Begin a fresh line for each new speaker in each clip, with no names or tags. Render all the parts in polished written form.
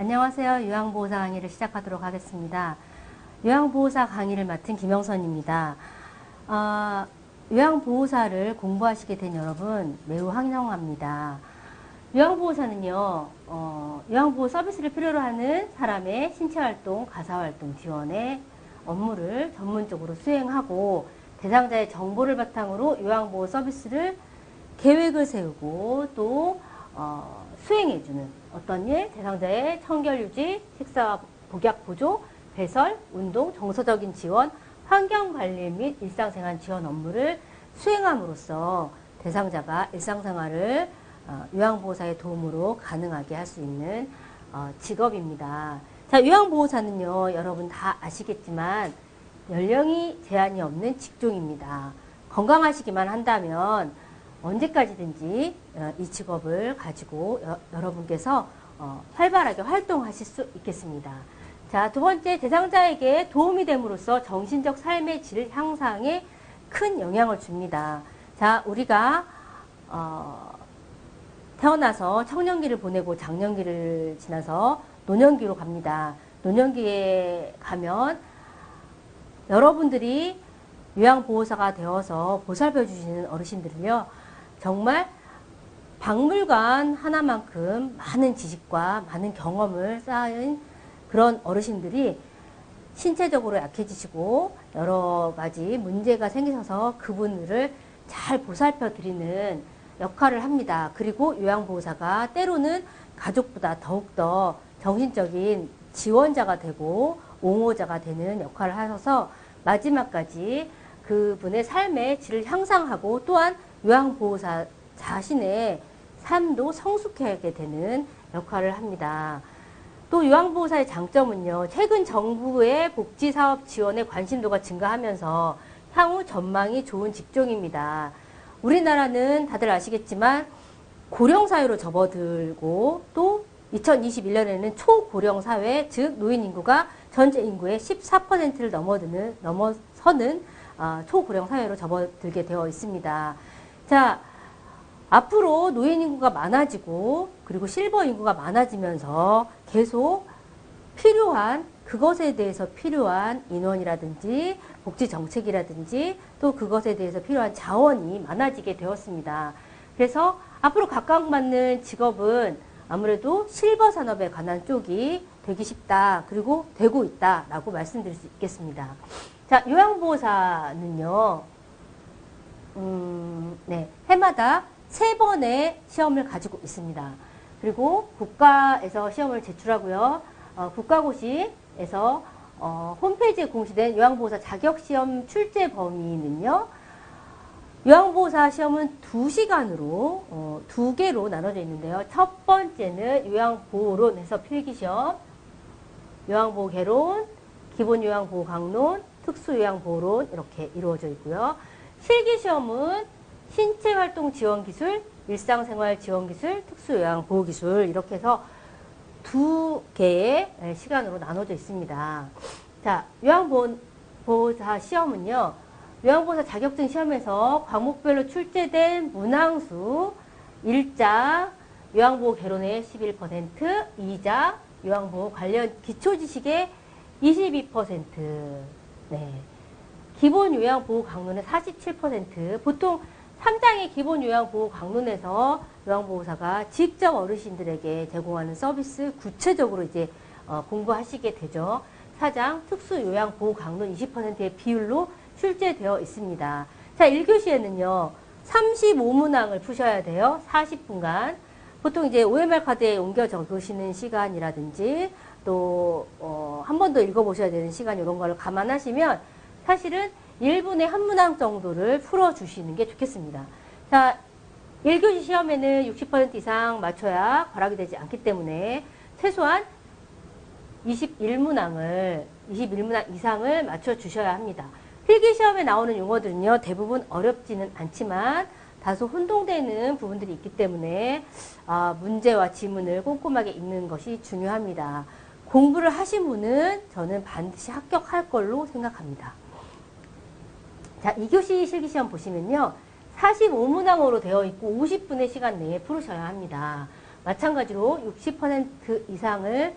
안녕하세요. 요양보호사 강의를 시작하도록 하겠습니다. 요양보호사 강의를 맡은 김영선입니다. 요양보호사를 공부하시게 된 여러분 매우 환영합니다. 요양보호사는요, 요양보호 서비스를 필요로 하는 사람의 신체활동, 가사활동 지원의 업무를 전문적으로 수행하고 대상자의 정보를 바탕으로 요양보호 서비스를 계획을 세우고 또 수행해주는 어떤 일, 대상자의 청결유지, 식사 복약 보조, 배설, 운동, 정서적인 지원, 환경관리 및 일상생활 지원 업무를 수행함으로써 대상자가 일상생활을 요양보호사의 도움으로 가능하게 할 수 있는 직업입니다. 자, 요양보호사는요, 여러분 다 아시겠지만 연령이 제한이 없는 직종입니다. 건강하시기만 한다면 언제까지든지 이 직업을 가지고 여러분께서 활발하게 활동하실 수 있겠습니다. 자, 두 번째, 대상자에게 도움이 됨으로써 정신적 삶의 질 향상에 큰 영향을 줍니다. 자, 우리가 태어나서 청년기를 보내고 장년기를 지나서 노년기로 갑니다. 노년기에 가면 여러분들이 요양보호사가 되어서 보살펴 주시는 어르신들은요, 정말 박물관 하나만큼 많은 지식과 많은 경험을 쌓은 그런 어르신들이 신체적으로 약해지시고 여러 가지 문제가 생기셔서 그분들을 잘 보살펴 드리는 역할을 합니다. 그리고 요양보호사가 때로는 가족보다 더욱더 정신적인 지원자가 되고 옹호자가 되는 역할을 하셔서 마지막까지 그분의 삶의 질을 향상하고 또한 요양보호사 자신의 삶도 성숙하게 되는 역할을 합니다. 또 요양보호사의 장점은요, 최근 정부의 복지사업 지원에 관심도가 증가하면서 향후 전망이 좋은 직종입니다. 우리나라는 다들 아시겠지만 고령사회로 접어들고 또 2021년에는 초고령사회, 즉 노인인구가 전체 인구의 14%를 넘어서는 초고령사회로 접어들게 되어 있습니다. 자, 앞으로 노인 인구가 많아지고 그리고 실버 인구가 많아지면서 계속 필요한 그것에 대해서 필요한 인원이라든지 복지 정책이라든지 또 그것에 대해서 필요한 자원이 많아지게 되었습니다. 그래서 앞으로 각광받는 직업은 아무래도 실버 산업에 관한 쪽이 되기 쉽다, 그리고 되고 있다라고 말씀드릴 수 있겠습니다. 자, 요양보호사는요, 해마다 3번의 시험을 가지고 있습니다. 그리고 국가에서 시험을 제출하고요. 국가고시에서 홈페이지에 공시된 요양보호사 자격시험 출제 범위는요. 요양보호사 시험은 2시간으로 2개로 나눠져 있는데요. 첫 번째는 요양보호론에서 필기시험, 요양보호개론, 기본요양보호강론, 특수요양보호론 이렇게 이루어져 있고요. 실기시험은 신체활동지원기술, 일상생활지원기술, 특수요양보호기술 이렇게 해서 2개의 시간으로 나눠져 있습니다. 자, 요양보호사 시험은요, 요양보호사 자격증 시험에서 과목별로 출제된 문항수 1자, 요양보호 개론의 11%, 2자, 요양보호 관련 기초지식의 22%, 기본 요양보호 강론의 47%, 보통 3장의 기본 요양보호 강론에서 요양보호사가 직접 어르신들에게 제공하는 서비스 구체적으로 이제 공부하시게 되죠. 4장 특수요양보호 강론 20%의 비율로 출제되어 있습니다. 자, 1교시에는요, 35문항을 푸셔야 돼요. 40분간. 보통 이제 OMR 카드에 옮겨 적으시는 시간이라든지 또 한 번 더 읽어보셔야 되는 시간 이런 거를 감안하시면 사실은 1분에 1문항 정도를 풀어주시는 게 좋겠습니다. 자, 1교시 시험에는 60% 이상 맞춰야 과락이 되지 않기 때문에 최소한 21문항 이상을 맞춰주셔야 합니다. 필기시험에 나오는 용어들은요, 대부분 어렵지는 않지만 다소 혼동되는 부분들이 있기 때문에 문제와 지문을 꼼꼼하게 읽는 것이 중요합니다. 공부를 하신 분은 저는 반드시 합격할 걸로 생각합니다. 자, 2교시 실기시험 보시면요, 45문항으로 되어 있고 50분의 시간 내에 풀으셔야 합니다. 마찬가지로 60% 이상을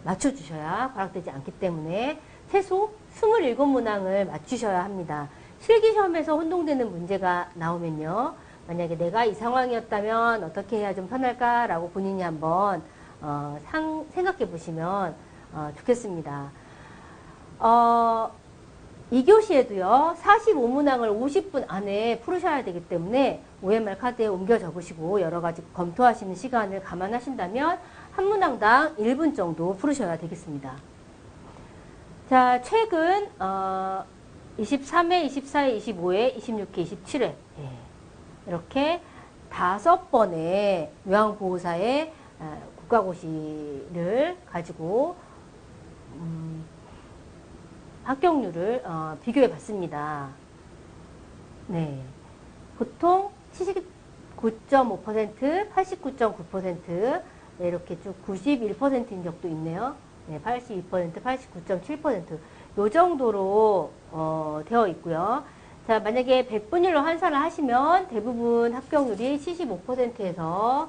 맞춰주셔야 과락되지 않기 때문에 최소 27문항을 맞추셔야 합니다. 실기시험에서 혼동되는 문제가 나오면요. 만약에 내가 이 상황이었다면 어떻게 해야 좀 편할까라고 본인이 한번 생각해 보시면 좋겠습니다. 2교시에도요. 45문항을 50분 안에 풀으셔야 되기 때문에 OMR 카드에 옮겨 적으시고 여러 가지 검토하시는 시간을 감안하신다면 한 문항당 1분 정도 풀으셔야 되겠습니다. 자, 최근 23회, 24회, 25회, 26회, 27회 이렇게 5번의 요양보호사의 국가고시를 가지고 합격률을 비교해 봤습니다. 네. 보통 79.5%, 89.9%, 네, 이렇게 쭉 91%인 적도 있네요. 네, 82%, 89.7%. 요 정도로 되어 있고요. 자, 만약에 100분율로 환산을 하시면 대부분 합격률이 75%에서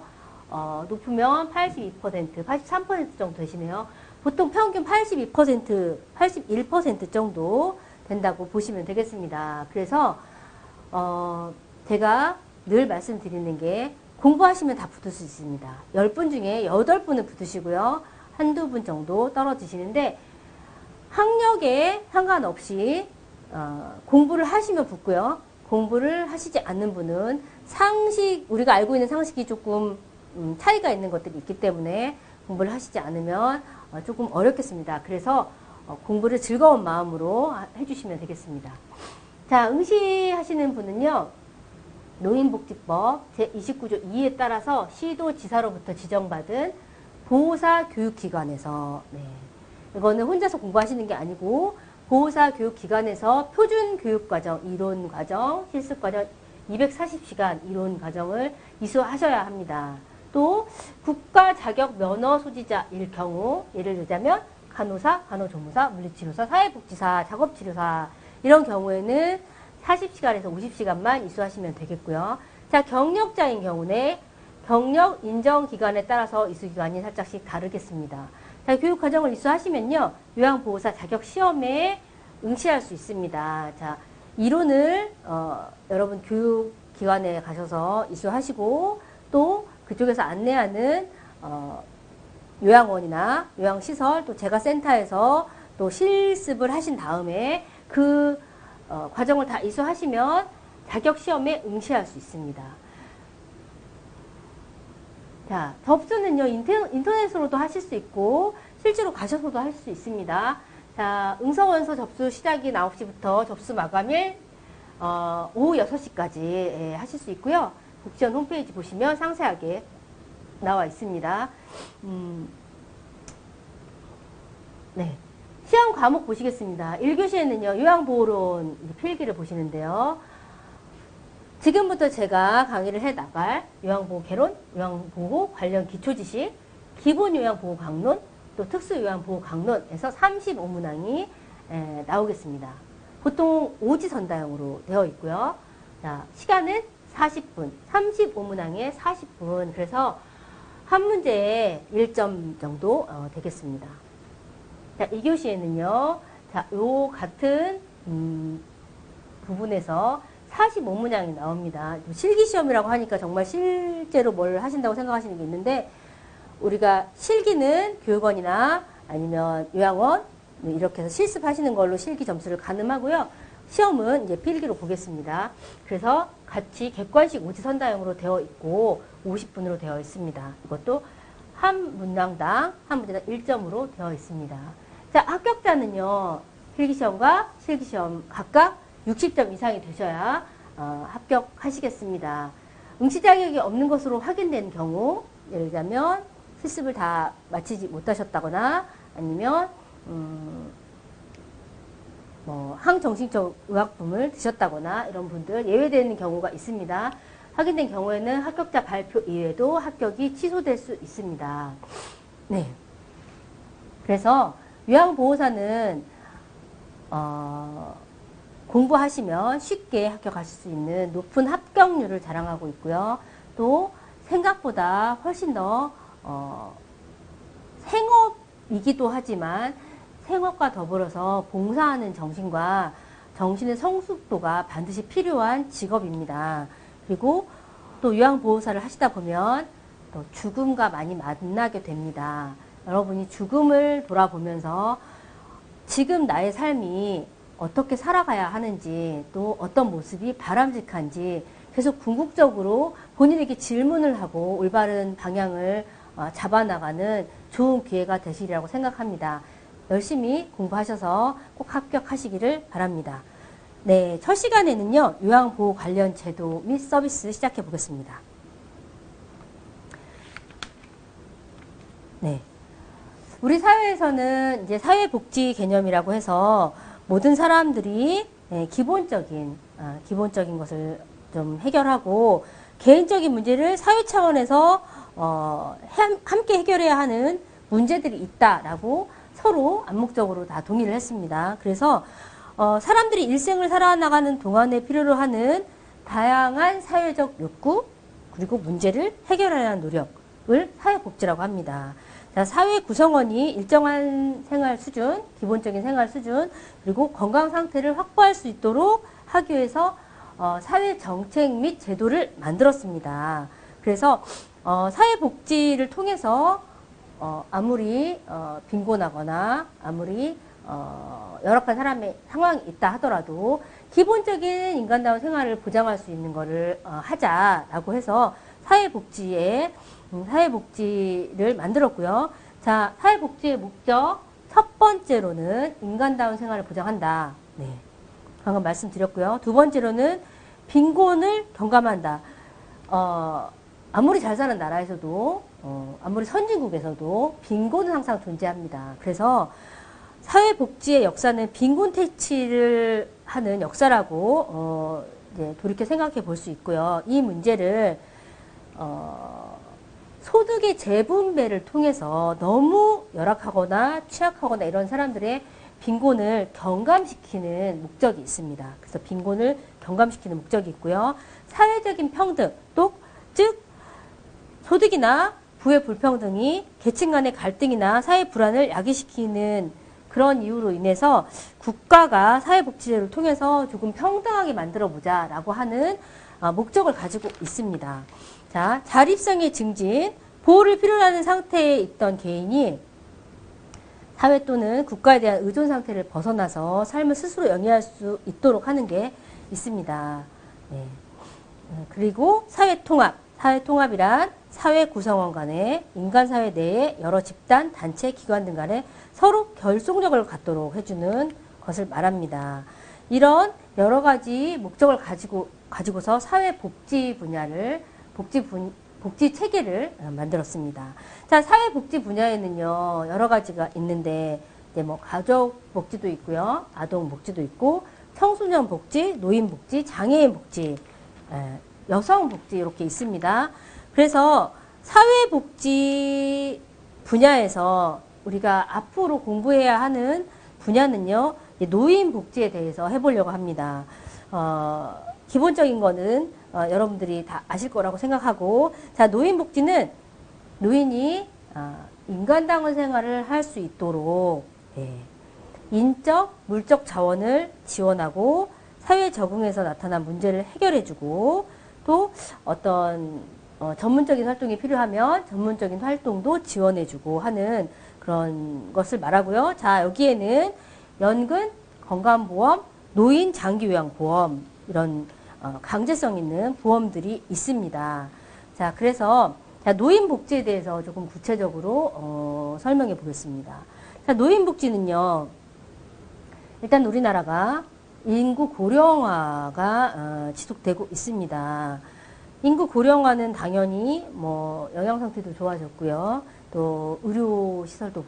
높으면 82%, 83% 정도 되시네요. 보통 평균 82%, 81% 정도 된다고 보시면 되겠습니다. 그래서 제가 늘 말씀드리는 게 공부하시면 다 붙을 수 있습니다. 10분 중에 8분은 붙으시고요. 한두 분 정도 떨어지시는데 학력에 상관없이 공부를 하시면 붙고요. 공부를 하시지 않는 분은 우리가 알고 있는 상식이 조금 차이가 있는 것들이 있기 때문에 공부를 하시지 않으면 조금 어렵겠습니다. 그래서 공부를 즐거운 마음으로 해주시면 되겠습니다. 자, 응시하시는 분은요. 노인복지법 제29조 2에 따라서 시도지사로부터 지정받은 보호사 교육기관에서 이거는 혼자서 공부하시는 게 아니고 보호사 교육기관에서 표준교육과정, 이론과정, 실습과정 240시간 이론과정을 이수하셔야 합니다. 또 국가 자격 면허 소지자일 경우 예를 들자면 간호사, 간호조무사, 물리치료사, 사회복지사, 작업치료사 이런 경우에는 40시간에서 50시간만 이수하시면 되겠고요. 자, 경력자인 경우는 경력 인정기관에 따라서 이수기간이 살짝씩 다르겠습니다. 자, 교육과정을 이수하시면요. 요양보호사 자격시험에 응시할 수 있습니다. 자, 이론을 여러분 교육기관에 가셔서 이수하시고 또 그쪽에서 안내하는 요양원이나 요양시설 또 재가센터에서 또 실습을 하신 다음에 그 과정을 다 이수하시면 자격시험에 응시할 수 있습니다. 자, 접수는요, 인터넷으로도 하실 수 있고, 실제로 가셔서도 할 수 있습니다. 자, 응서원서 접수 시작이 9시부터 접수 마감일, 오후 6시까지 하실 수 있고요. 국지원 홈페이지 보시면 상세하게 나와 있습니다. 네. 시험 과목 보시겠습니다. 1교시에는요, 요양보호론 필기를 보시는데요. 지금부터 제가 강의를 해 나갈 요양보호 개론, 요양보호 관련 기초지식, 기본 요양보호 강론, 또 특수 요양보호 강론에서 35문항이 나오겠습니다. 보통 오지선다형으로 되어 있고요. 자, 시간은 40분, 35문항에 40분. 그래서 한 문제에 1점 정도 되겠습니다. 자, 2교시에는요, 자, 요 같은 부분에서 45문항이 나옵니다. 실기시험이라고 하니까 정말 실제로 뭘 하신다고 생각하시는 게 있는데, 우리가 실기는 교육원이나 아니면 요양원, 이렇게 해서 실습하시는 걸로 실기 점수를 가늠하고요. 시험은 이제 필기로 보겠습니다. 그래서 같이 객관식 오지선다형으로 되어 있고, 50분으로 되어 있습니다. 이것도 한 문항당, 한 문제당 1점으로 되어 있습니다. 자, 합격자는요, 필기시험과 실기시험 각각 60점 이상이 되셔야 합격하시겠습니다. 응시 자격이 없는 것으로 확인된 경우, 예를 들자면 실습을 다 마치지 못하셨다거나 아니면 뭐 항정신적 의약품을 드셨다거나 이런 분들 예외되는 경우가 있습니다. 확인된 경우에는 합격자 발표 이외에도 합격이 취소될 수 있습니다. 네. 그래서 요양보호사는 공부하시면 쉽게 합격하실 수 있는 높은 합격률을 자랑하고 있고요. 또 생각보다 훨씬 더 생업 이기도 하지만 생업과 더불어서 봉사하는 정신과 정신의 성숙도가 반드시 필요한 직업입니다. 그리고 또 요양보호사를 하시다 보면 또 죽음과 많이 만나게 됩니다. 여러분이 죽음을 돌아보면서 지금 나의 삶이 어떻게 살아가야 하는지, 또 어떤 모습이 바람직한지 계속 궁극적으로 본인에게 질문을 하고 올바른 방향을 잡아나가는 좋은 기회가 되시리라고 생각합니다. 열심히 공부하셔서 꼭 합격하시기를 바랍니다. 네, 첫 시간에는요, 요양보호 관련 제도 및 서비스 시작해 보겠습니다. 네. 우리 사회에서는 이제 사회복지 개념이라고 해서 모든 사람들이 기본적인 것을 좀 해결하고 개인적인 문제를 사회 차원에서 함께 해결해야 하는 문제들이 있다라고 서로 암묵적으로 다 동의를 했습니다. 그래서 사람들이 일생을 살아나가는 동안에 필요로 하는 다양한 사회적 욕구 그리고 문제를 해결하려는 노력을 사회복지라고 합니다. 자, 사회 구성원이 일정한 생활 수준, 기본적인 생활 수준, 그리고 건강 상태를 확보할 수 있도록 하기 위해서 사회 정책 및 제도를 만들었습니다. 그래서 사회복지를 통해서 아무리 빈곤하거나 아무리 열악한 사람의 상황이 있다 하더라도 기본적인 인간다운 생활을 보장할 수 있는 것을 하자라고 해서 사회복지를 만들었고요. 자, 사회복지의 목적 첫 번째로는 인간다운 생활을 보장한다. 네, 방금 말씀드렸고요. 두 번째로는 빈곤을 경감한다. 아무리 잘 사는 나라에서도 아무리 선진국에서도 빈곤은 항상 존재합니다. 그래서 사회복지의 역사는 빈곤 퇴치를 하는 역사라고 이제 돌이켜 생각해 볼 수 있고요. 이 문제를 소득의 재분배를 통해서 너무 열악하거나 취약하거나 이런 사람들의 빈곤을 경감시키는 목적이 있습니다. 그래서 빈곤을 경감시키는 목적이 있고요. 사회적인 평등, 즉 소득이나 부의 불평등이 계층 간의 갈등이나 사회 불안을 야기시키는 그런 이유로 인해서 국가가 사회복지제를 통해서 조금 평등하게 만들어보자라고 하는 목적을 가지고 있습니다. 자, 자립성의 증진, 보호를 필요로 하는 상태에 있던 개인이 사회 또는 국가에 대한 의존 상태를 벗어나서 삶을 스스로 영위할 수 있도록 하는 게 있습니다. 네. 그리고 사회통합이란 사회 구성원 간에 인간사회 내에 여러 집단, 단체, 기관 등 간에 서로 결속력을 갖도록 해주는 것을 말합니다. 이런 여러 가지 목적을 가지고서 사회복지 분야를 복지 체계를 만들었습니다. 자, 사회복지 분야에는요, 여러 가지가 있는데, 뭐, 가족 복지도 있고요, 아동 복지도 있고, 청소년 복지, 노인 복지, 장애인 복지, 여성 복지, 이렇게 있습니다. 그래서 사회복지 분야에서 우리가 앞으로 공부해야 하는 분야는요, 노인 복지에 대해서 해보려고 합니다. 기본적인 거는 여러분들이 다 아실 거라고 생각하고, 자, 노인 복지는 노인이 인간다운 생활을 할 수 있도록 인적, 물적 자원을 지원하고 사회 적응에서 나타난 문제를 해결해주고 또 어떤 전문적인 활동이 필요하면 전문적인 활동도 지원해주고 하는 그런 것을 말하고요. 자, 여기에는 연금, 건강보험, 노인 장기요양보험 이런 강제성 있는 보험들이 있습니다. 자, 그래서 노인복지에 대해서 조금 구체적으로 설명해 보겠습니다. 자, 노인복지는요, 일단 우리나라가 인구 고령화가 지속되고 있습니다. 인구 고령화는 당연히 뭐 영양 상태도 좋아졌고요, 또 의료 시설도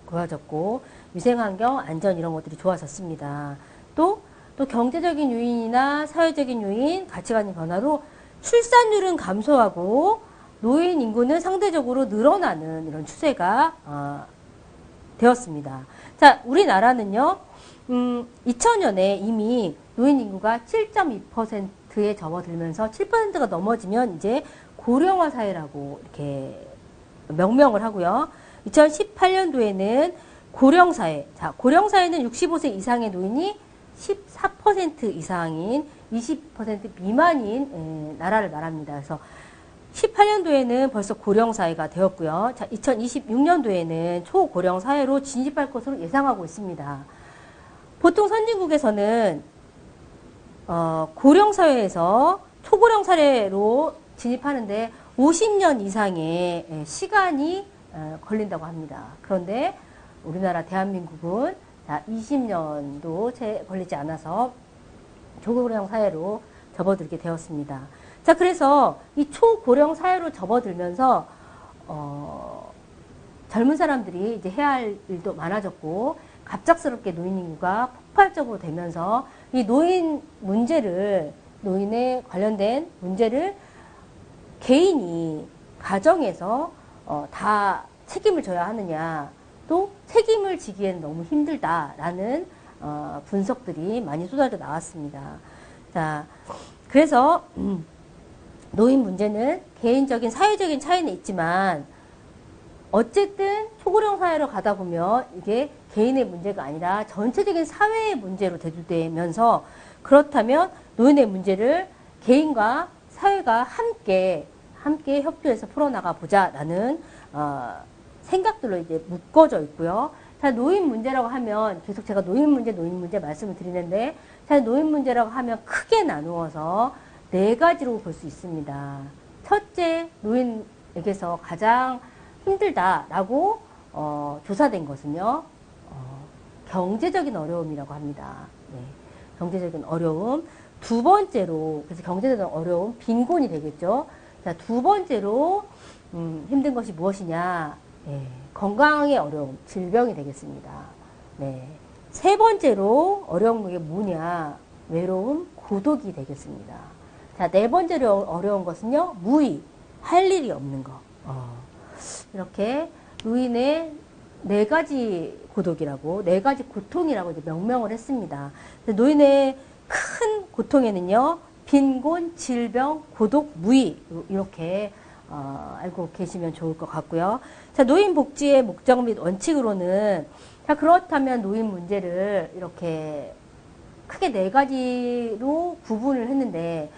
좋아졌고, 위생환경, 안전 이런 것들이 좋아졌습니다. 또 경제적인 요인이나 사회적인 요인, 가치관의 변화로 출산율은 감소하고 노인 인구는 상대적으로 늘어나는 이런 추세가 되었습니다. 자, 우리나라는요, 2000년에 이미 노인 인구가 7.2%에 접어들면서 7%가 넘어지면 이제 고령화 사회라고 이렇게 명명을 하고요. 2018년도에는 고령사회, 자, 고령사회는 65세 이상의 노인이 14% 이상인 20% 미만인 나라를 말합니다. 그래서 18년도에는 벌써 고령사회가 되었고요. 자, 2026년도에는 초고령사회로 진입할 것으로 예상하고 있습니다. 보통 선진국에서는 고령사회에서 초고령사회로 진입하는데 50년 이상의 시간이 걸린다고 합니다. 그런데 우리나라 대한민국은 20년도 채 걸리지 않아서 초고령 사회로 접어들게 되었습니다. 자, 그래서 이 초고령 사회로 접어들면서 젊은 사람들이 이제 해야 할 일도 많아졌고 갑작스럽게 노인 인구가 폭발적으로 되면서 이 노인 문제를 노인에 관련된 문제를 개인이 가정에서 다 책임을 져야 하느냐, 또 책임을 지기엔 너무 힘들다라는 분석들이 많이 쏟아져 나왔습니다. 자, 그래서 노인 문제는 개인적인 사회적인 차이는 있지만 어쨌든 초고령 사회로 가다 보면 이게 개인의 문제가 아니라 전체적인 사회의 문제로 대두되면서, 그렇다면 노인의 문제를 개인과 사회가 함께 협조해서 풀어나가 보자라는 생각들로 이제 묶어져 있고요. 자, 노인 문제라고 하면 계속 제가 노인 문제 말씀을 드리는데, 자, 노인 문제라고 하면 크게 나누어서 4가지로 볼 수 있습니다. 첫째, 노인에게서 가장 힘들다라고 조사된 것은요, 경제적인 어려움이라고 합니다. 네, 경제적인 어려움. 두 번째로, 그래서 경제적인 어려움, 빈곤이 되겠죠. 자, 두 번째로 힘든 것이 무엇이냐? 네, 건강의 어려움, 질병이 되겠습니다. 네. 세 번째로 어려운 게 뭐냐? 외로움, 고독이 되겠습니다. 자, 네 번째로 어려운 것은요, 무의, 할 일이 없는 거. 이렇게 노인의 4가지 고독이라고, 4가지 고통이라고 이제 명명을 했습니다. 노인의 큰 고통에는요, 빈곤, 질병, 고독, 무의, 이렇게 알고 계시면 좋을 것 같고요. 자, 노인 복지의 목적 및 원칙으로는, 자, 그렇다면 노인 문제를 이렇게 크게 4가지로 구분을 했는데,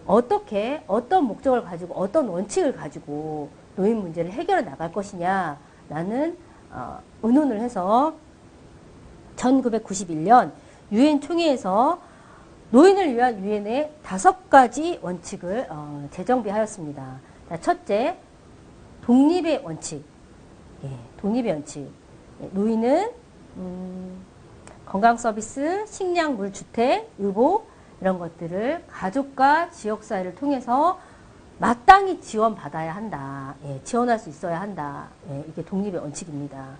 어떻게, 어떤 목적을 가지고, 어떤 원칙을 가지고 노인 문제를 해결해 나갈 것이냐, 라는 의논을 해서 1991년 유엔 총회에서 노인을 위한 유엔의 5가지 원칙을 재정비하였습니다. 자, 첫째, 독립의 원칙. 예, 독립의 원칙. 예, 노인은 건강 서비스, 식량, 물, 주택, 의복 이런 것들을 가족과 지역사회를 통해서 마땅히 지원받아야 한다. 예, 지원할 수 있어야 한다. 예, 이게 독립의 원칙입니다.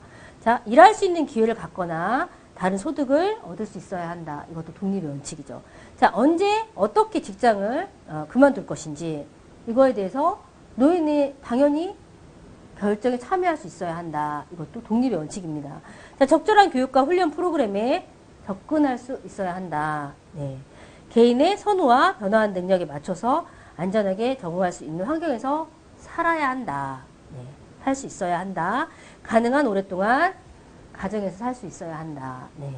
자, 일할 수 있는 기회를 갖거나 다른 소득을 얻을 수 있어야 한다. 이것도 독립의 원칙이죠. 자, 언제 어떻게 직장을 그만둘 것인지 이거에 대해서 노인이 당연히 결정에 참여할 수 있어야 한다. 이것도 독립의 원칙입니다. 자, 적절한 교육과 훈련 프로그램에 접근할 수 있어야 한다. 네. 개인의 선호와 변화한 능력에 맞춰서 안전하게 적응할 수 있는 환경에서 살아야 한다. 네. 살 수 있어야 한다. 가능한 오랫동안 가정에서 살 수 있어야 한다. 네.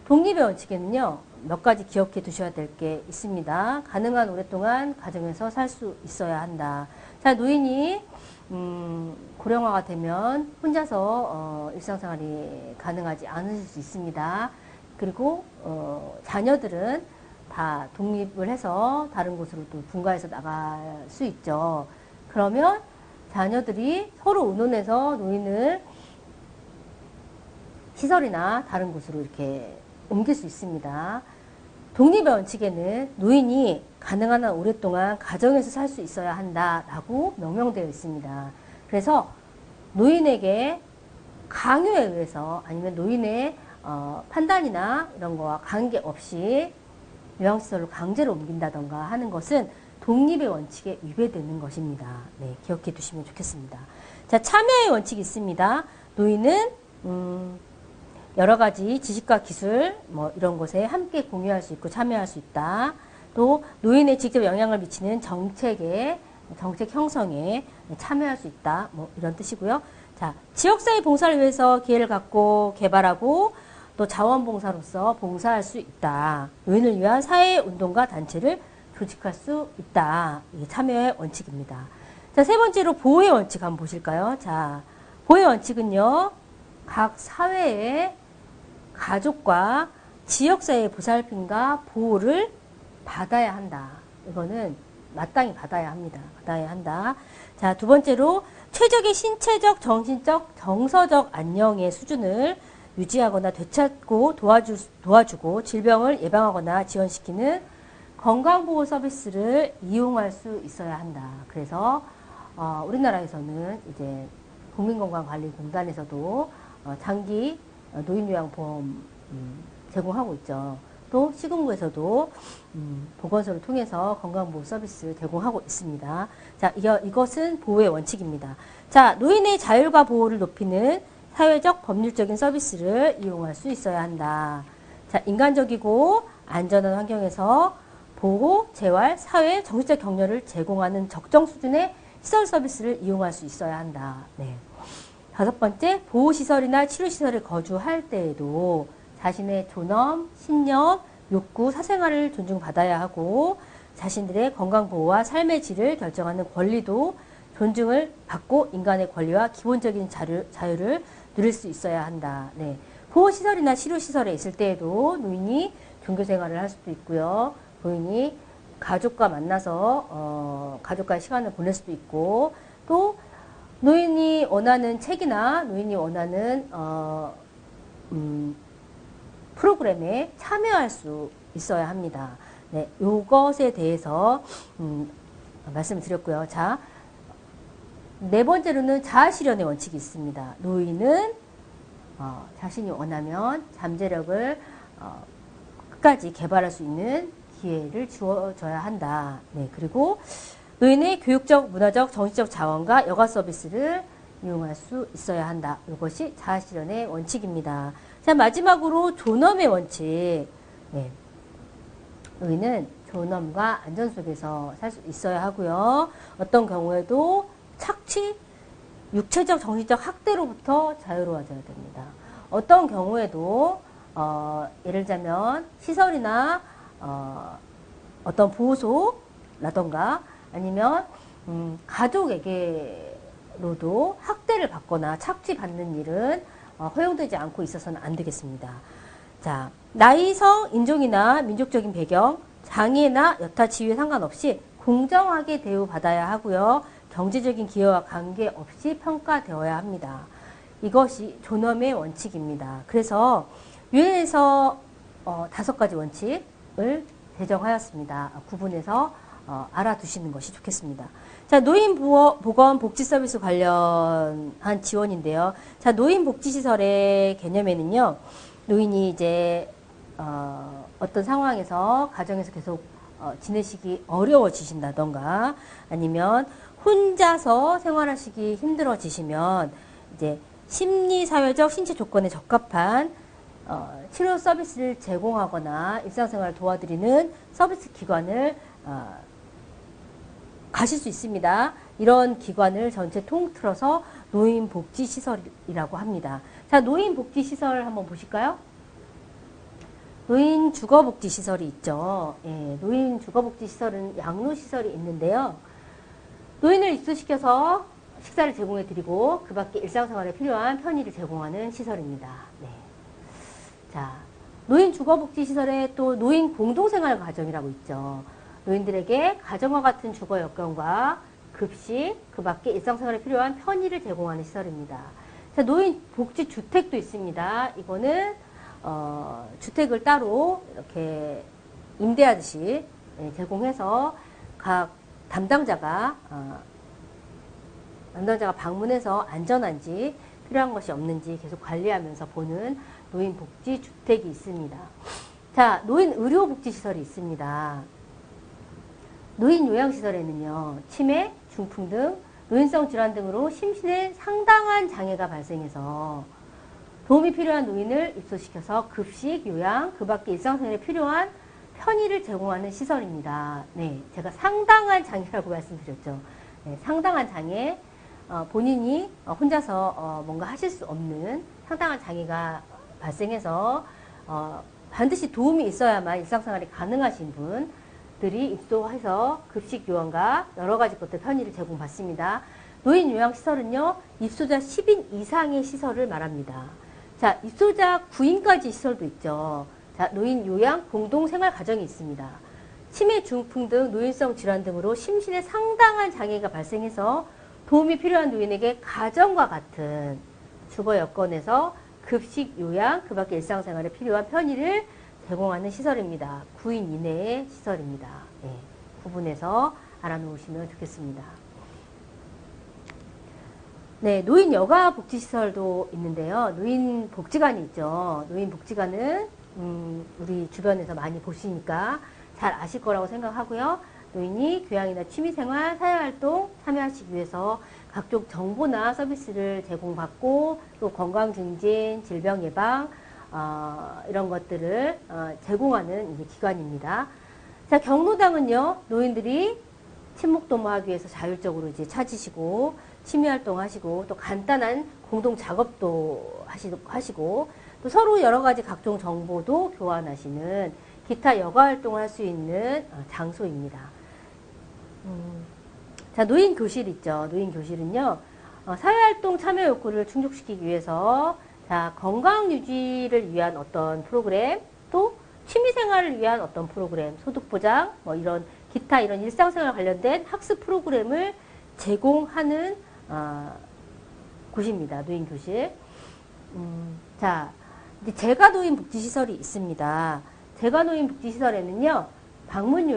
독립의 원칙에는요, 몇 가지 기억해 두셔야 될 게 있습니다. 가능한 오랫동안 가정에서 살 수 있어야 한다. 자, 노인이 고령화가 되면 혼자서 일상생활이 가능하지 않으실 수 있습니다. 그리고 자녀들은 다 독립을 해서 다른 곳으로 또 분가해서 나갈 수 있죠. 그러면 자녀들이 서로 의논해서 노인을 시설이나 다른 곳으로 이렇게 옮길 수 있습니다. 독립의 원칙에는 노인이 가능한 한 오랫동안 가정에서 살 수 있어야 한다라고 명명되어 있습니다. 그래서 노인에게 강요에 의해서 아니면 노인의 판단이나 이런 거와 관계없이 요양시설로 강제로 옮긴다던가 하는 것은 독립의 원칙에 위배되는 것입니다. 네, 기억해 두시면 좋겠습니다. 자, 참여의 원칙이 있습니다. 노인은 여러 가지 지식과 기술 뭐 이런 것에 함께 공유할 수 있고 참여할 수 있다. 또 노인에 직접 영향을 미치는 정책 형성에 참여할 수 있다. 뭐 이런 뜻이고요. 자, 지역사회 봉사를 위해서 기회를 갖고 개발하고 또 자원봉사로서 봉사할 수 있다. 노인을 위한 사회운동과 단체를 조직할 수 있다. 이게 참여의 원칙입니다. 자, 세 번째로 보호의 원칙 한번 보실까요? 자, 보호의 원칙은요, 각 사회의 가족과 지역사회의 보살핌과 보호를 받아야 한다. 이거는 마땅히 받아야 합니다. 받아야 한다. 자, 두 번째로 최적의 신체적, 정신적, 정서적 안녕의 수준을 유지하거나 되찾고 도와주고 질병을 예방하거나 지원시키는 건강보호 서비스를 이용할 수 있어야 한다. 그래서 우리나라에서는 이제 국민건강관리공단에서도 장기 노인요양보험 제공하고 있죠. 또 시군구에서도 보건소를 통해서 건강보호 서비스 제공하고 있습니다. 자, 이것은 보호의 원칙입니다. 자, 노인의 자율과 보호를 높이는 사회적 법률적인 서비스를 이용할 수 있어야 한다. 자, 인간적이고 안전한 환경에서 보호, 재활, 사회, 정신적 격려를 제공하는 적정 수준의 시설 서비스를 이용할 수 있어야 한다. 네. 다섯 번째, 보호시설이나 치료시설에 거주할 때에도 자신의 존엄, 신념, 욕구, 사생활을 존중받아야 하고 자신들의 건강보호와 삶의 질을 결정하는 권리도 존중을 받고 인간의 권리와 기본적인 자유를 누릴 수 있어야 한다. 네. 보호시설이나 치료시설에 있을 때에도 노인이 종교생활을 할 수도 있고요. 노인이 가족과 만나서 가족과의 시간을 보낼 수도 있고 또 노인이 원하는 책이나 노인이 원하는 프로그램에 참여할 수 있어야 합니다. 네, 요것에 대해서 말씀을 드렸고요. 자, 네 번째로는 자아실현의 원칙이 있습니다. 노인은 자신이 원하면 잠재력을 끝까지 개발할 수 있는 기회를 주어줘야 한다. 네, 그리고 노인의 교육적, 문화적, 정신적 자원과 여가 서비스를 이용할 수 있어야 한다. 이것이 자아실현의 원칙입니다. 자, 마지막으로 존엄의 원칙. 네. 노인은 존엄과 안전 속에서 살 수 있어야 하고요. 어떤 경우에도 착취, 육체적, 정신적 학대로부터 자유로워져야 됩니다. 어떤 경우에도 예를 들자면 시설이나 어떤 보호소라던가 아니면 가족에게로도 학대를 받거나 착취받는 일은 허용되지 않고 있어서는 안 되겠습니다. 자, 나이성, 인종이나 민족적인 배경, 장애나 여타 지위에 상관없이 공정하게 대우받아야 하고요. 경제적인 기여와 관계없이 평가되어야 합니다. 이것이 존엄의 원칙입니다. 그래서 유엔에서 5가지 원칙을 제정하였습니다. 구분해서 알아두시는 것이 좋겠습니다. 자, 노인보건복지서비스 관련한 지원인데요. 자, 노인복지시설의 개념에는요, 노인이 이제 어떤 상황에서 가정에서 계속 지내시기 어려워지신다던가 아니면 혼자서 생활하시기 힘들어지시면 이제 심리사회적 신체 조건에 적합한 치료 서비스를 제공하거나 일상생활을 도와드리는 서비스 기관을 가실 수 있습니다. 이런 기관을 전체 통틀어서 노인복지시설이라고 합니다. 자, 노인복지시설 한번 보실까요? 노인주거복지시설이 있죠. 예, 노인주거복지시설은 양로시설이 있는데요. 노인을 입소시켜서 식사를 제공해 드리고 그 밖에 일상생활에 필요한 편의를 제공하는 시설입니다. 네. 자, 노인주거복지시설에 또 노인공동생활 가정이라고 있죠. 노인들에게 가정과 같은 주거 여건과 급식, 그 밖에 일상생활에 필요한 편의를 제공하는 시설입니다. 자, 노인복지주택도 있습니다. 이거는 주택을 따로 이렇게 임대하듯이 제공해서 각 담당자가 방문해서 안전한지 필요한 것이 없는지 계속 관리하면서 보는 노인복지주택이 있습니다. 자, 노인의료복지시설이 있습니다. 노인요양시설에는요, 치매, 중풍 등 노인성 질환 등으로 심신에 상당한 장애가 발생해서 도움이 필요한 노인을 입소시켜서 급식, 요양, 그 밖에 일상생활에 필요한 편의를 제공하는 시설입니다. 네, 제가 상당한 장애라고 말씀드렸죠. 네, 상당한 장애, 본인이 혼자서 뭔가 하실 수 없는 상당한 장애가 발생해서 반드시 도움이 있어야만 일상생활이 가능하신 분들이 입소해서 급식 요양과 여러 가지 것들 편의를 제공받습니다. 노인 요양시설은요, 입소자 10인 이상의 시설을 말합니다. 자, 입소자 9인까지 시설도 있죠. 자, 노인 요양 공동생활 가정이 있습니다. 치매, 중풍 등 노인성 질환 등으로 심신에 상당한 장애가 발생해서 도움이 필요한 노인에게 가정과 같은 주거 여건에서 급식, 요양, 그 밖에 일상생활에 필요한 편의를 제공하는 시설입니다. 9인 이내의 시설입니다. 예, 구분해서 알아놓으시면 좋겠습니다. 네, 노인 여가 복지시설도 있는데요. 노인 복지관이 있죠. 노인 복지관은 우리 주변에서 많이 보시니까 잘 아실 거라고 생각하고요. 노인이 교양이나 취미생활, 사회활동 참여하시기 위해서 각종 정보나 서비스를 제공받고 또 건강 증진, 질병 예방 이런 것들을 제공하는 이제 기관입니다. 자, 경로당은요, 노인들이 친목도모하기 위해서 자율적으로 이제 찾으시고 취미활동 하시고 또 간단한 공동 작업도 하시고 또 서로 여러 가지 각종 정보도 교환하시는 기타 여가 활동을 할 수 있는 장소입니다. 자, 노인 교실 있죠. 노인 교실은요, 사회활동 참여 욕구를 충족시키기 위해서 자, 건강 유지를 위한 어떤 프로그램, 또 취미생활을 위한 어떤 프로그램, 소득보장, 뭐 이런 기타 이런 일상생활 관련된 학습 프로그램을 제공하는 곳입니다. 노인 교실. 자, 재가노인 복지시설이 있습니다. 재가노인 복지시설에는요, 방문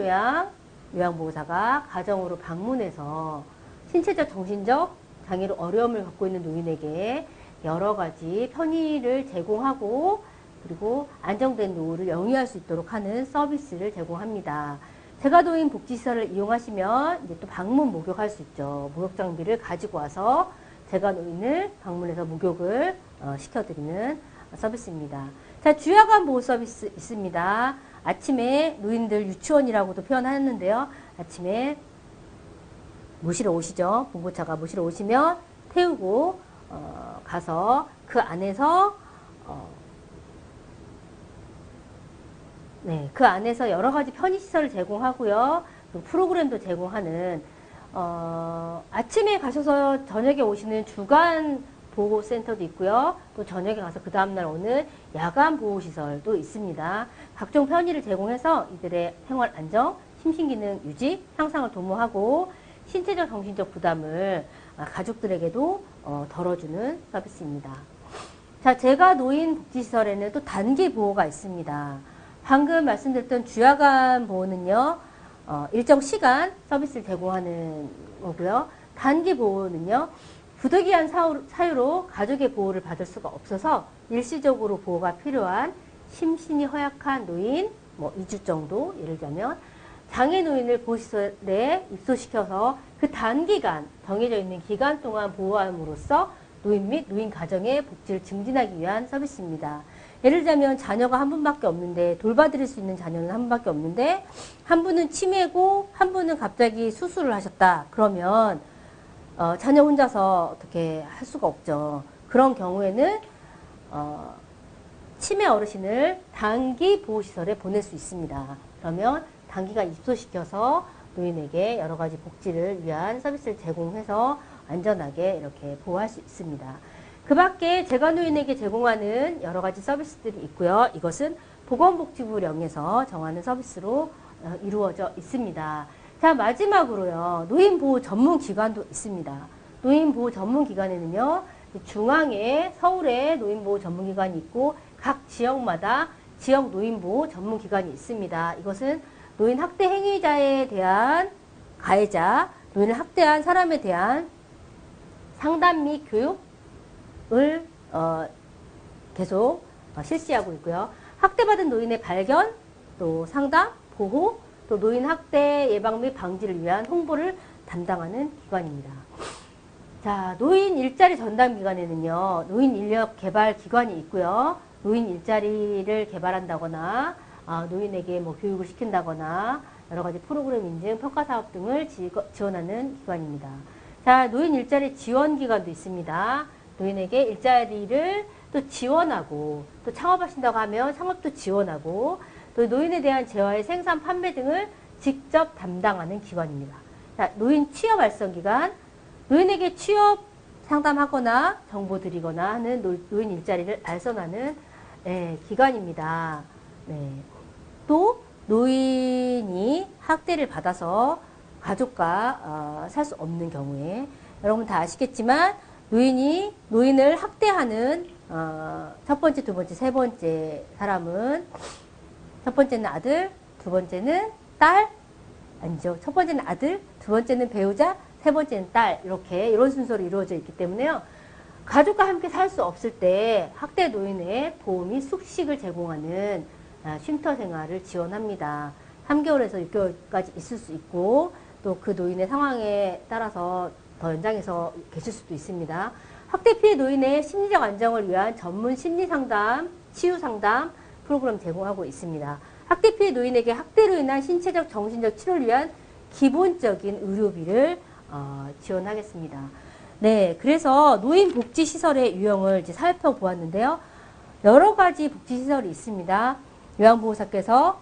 요양보호사가 가정으로 방문해서 신체적, 정신적 장애로 어려움을 갖고 있는 노인에게 여러 가지 편의를 제공하고 그리고 안정된 노후를 영위할 수 있도록 하는 서비스를 제공합니다. 재가노인 복지시설을 이용하시면 이제 또 방문 목욕할 수 있죠. 목욕 장비를 가지고 와서 재가노인을 방문해서 목욕을 시켜드리는 서비스입니다. 자, 주야간 보호 서비스 있습니다. 아침에 노인들 유치원이라고도 표현하는데요. 아침에 모시러 오시죠. 봉고차가 모시러 오시면 태우고 가서 그 안에서 그 안에서 여러 가지 편의시설을 제공하고요. 또 프로그램도 제공하는 아침에 가셔서 저녁에 오시는 주간 보호센터도 있고요. 또 저녁에 가서 그 다음날 오는 야간 보호시설도 있습니다. 각종 편의를 제공해서 이들의 생활 안정, 심신기능 유지, 향상을 도모하고 신체적, 정신적 부담을 가족들에게도 덜어주는 서비스입니다. 자, 재가노인 복지시설에는 또 단기 보호가 있습니다. 방금 말씀드렸던 주야간 보호는요, 일정 시간 서비스를 제공하는 거고요. 단기 보호는요, 부득이한 사유로 가족의 보호를 받을 수가 없어서 일시적으로 보호가 필요한 심신이 허약한 노인, 뭐 2주 정도, 예를 들면 장애 노인을 보호시설에 입소시켜서 그 단기간, 정해져 있는 기간 동안 보호함으로써 노인 및 노인 가정의 복지를 증진하기 위한 서비스입니다. 예를 들자면 자녀가 한 분밖에 없는데 돌봐드릴 수 있는 자녀는 한 분밖에 없는데 한 분은 치매고 한 분은 갑자기 수술을 하셨다. 그러면 자녀 혼자서 어떻게 할 수가 없죠. 그런 경우에는 치매 어르신을 단기 보호시설에 보낼 수 있습니다. 그러면 단기간 입소시켜서 노인에게 여러 가지 복지를 위한 서비스를 제공해서 안전하게 이렇게 보호할 수 있습니다. 그 밖에 재가노인에게 제공하는 여러 가지 서비스들이 있고요. 이것은 보건복지부령에서 정하는 서비스로 이루어져 있습니다. 자, 마지막으로요. 노인보호 전문기관도 있습니다. 노인보호 전문기관에는요. 중앙에 서울에 노인보호 전문기관이 있고 각 지역마다 지역 노인보호 전문기관이 있습니다. 이것은 노인 학대 행위자에 대한 가해자, 노인을 학대한 사람에 대한 상담 및 교육을 계속 실시하고 있고요. 학대받은 노인의 발견, 또 상담, 보호, 또 노인 학대 예방 및 방지를 위한 홍보를 담당하는 기관입니다. 자, 노인 일자리 전담 기관에는요, 노인 인력 개발 기관이 있고요. 노인 일자리를 개발한다거나, 노인에게 뭐 교육을 시킨다거나, 여러 가지 프로그램 인증, 평가 사업 등을 지원하는 기관입니다. 자, 노인 일자리 지원 기관도 있습니다. 노인에게 일자리를 또 지원하고, 또 창업하신다고 하면 창업도 지원하고, 또 노인에 대한 재화의 생산, 판매 등을 직접 담당하는 기관입니다. 자, 노인 취업 알선 기관, 노인에게 취업 상담하거나 정보 드리거나 하는 노인 일자리를 알선하는 기관입니다. 네. 또 노인이 학대를 받아서 가족과 살 수 없는 경우에, 여러분 다 아시겠지만 노인을 학대하는 첫 번째, 두 번째, 세 번째 사람은, 첫 번째는 아들, 두 번째는 딸, 아니죠. 첫 번째는 아들, 두 번째는 배우자, 세 번째는 딸, 이런 순서로 이루어져 있기 때문에요. 가족과 함께 살 수 없을 때 학대 노인의 보호 및 숙식을 제공하는 쉼터 생활을 지원합니다. 3개월에서 6개월까지 있을 수 있고, 또 그 노인의 상황에 따라서 더 연장해서 계실 수도 있습니다. 학대 피해 노인의 심리적 안정을 위한 전문 심리 상담, 치유 상담 프로그램 제공하고 있습니다. 학대 피해 노인에게 학대로 인한 신체적, 정신적 치료를 위한 기본적인 의료비를 지원하겠습니다. 네, 그래서 노인 복지 시설의 유형을 이제 살펴보았는데요. 여러 가지 복지 시설이 있습니다. 요양보호사께서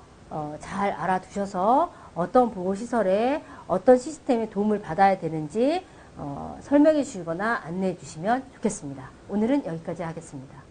잘 알아두셔서 어떤 보호시설에 어떤 시스템의 도움을 받아야 되는지 설명해 주시거나 안내해 주시면 좋겠습니다. 오늘은 여기까지 하겠습니다.